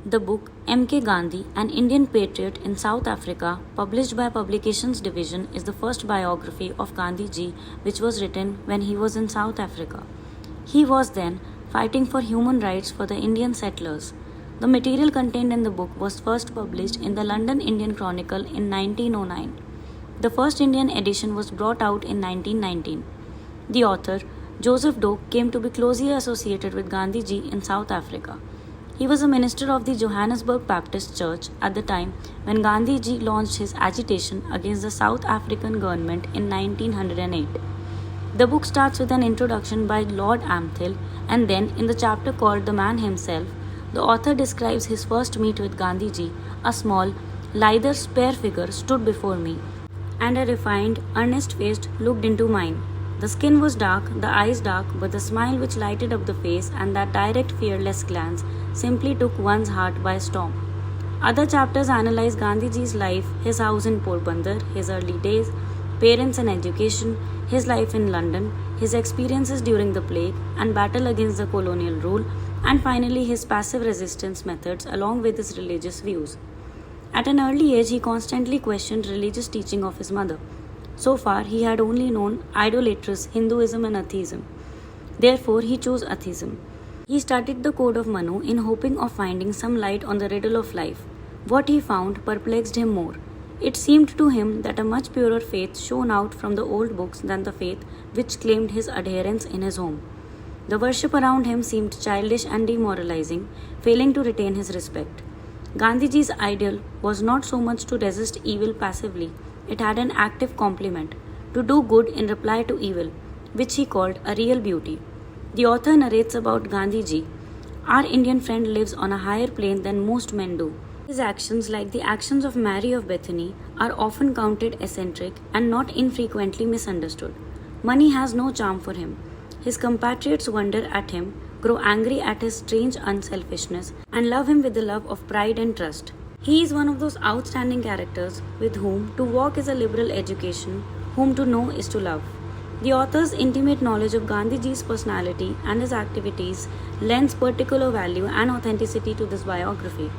The book M.K.Gandhi, an Indian Patriot in South Africa, published by Publications Division, is the first biography of Gandhiji which was written when he was in South Africa. He was then fighting for human rights for the Indian settlers. The material contained in the book was first published in the London Indian Chronicle in 1909. The first Indian edition was brought out in 1919. The author, Joseph Doke, came to be closely associated with Gandhiji in South Africa. He was a minister of the Johannesburg Baptist Church at the time when Gandhiji launched his agitation against the South African government in 1908. The book starts with an introduction by Lord Amthil, and then in the chapter called The Man Himself, the author describes his first meet with Gandhiji. A small, lithe, spare figure stood before me, and a refined, earnest face looked into mine. The skin was dark, the eyes dark, but the smile which lighted up the face and that direct, fearless glance simply took one's heart by storm. Other chapters analyze Gandhiji's life, his house in Porbandar, his early days, parents and education, his life in London, his experiences during the plague and battle against the colonial rule, and finally his passive resistance methods along with his religious views. At an early age, he constantly questioned religious teaching of his mother. So far, he had only known idolatrous Hinduism and atheism. Therefore, he chose atheism. He studied the Code of Manu in hoping of finding some light on the riddle of life. What he found perplexed him more. It seemed to him that a much purer faith shone out from the old books than the faith which claimed his adherents in his home. The worship around him seemed childish and demoralizing, failing to retain his respect. Gandhiji's ideal was not so much to resist evil passively. It had an active complement, to do good in reply to evil, which he called a real beauty. The author narrates about Gandhiji. Our Indian friend lives on a higher plane than most men do. His actions, like the actions of Mary of Bethany, are often counted eccentric and not infrequently misunderstood. Money has no charm for him. His compatriots wonder at him, grow angry at his strange unselfishness, and love him with the love of pride and trust. He is one of those outstanding characters with whom to walk is a liberal education, whom to know is to love. The author's intimate knowledge of Gandhiji's personality and his activities lends particular value and authenticity to this biography.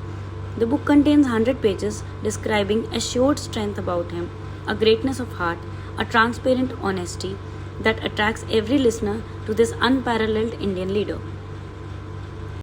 The book contains 100 pages describing assured strength about him, a greatness of heart, a transparent honesty that attracts every listener to this unparalleled Indian leader.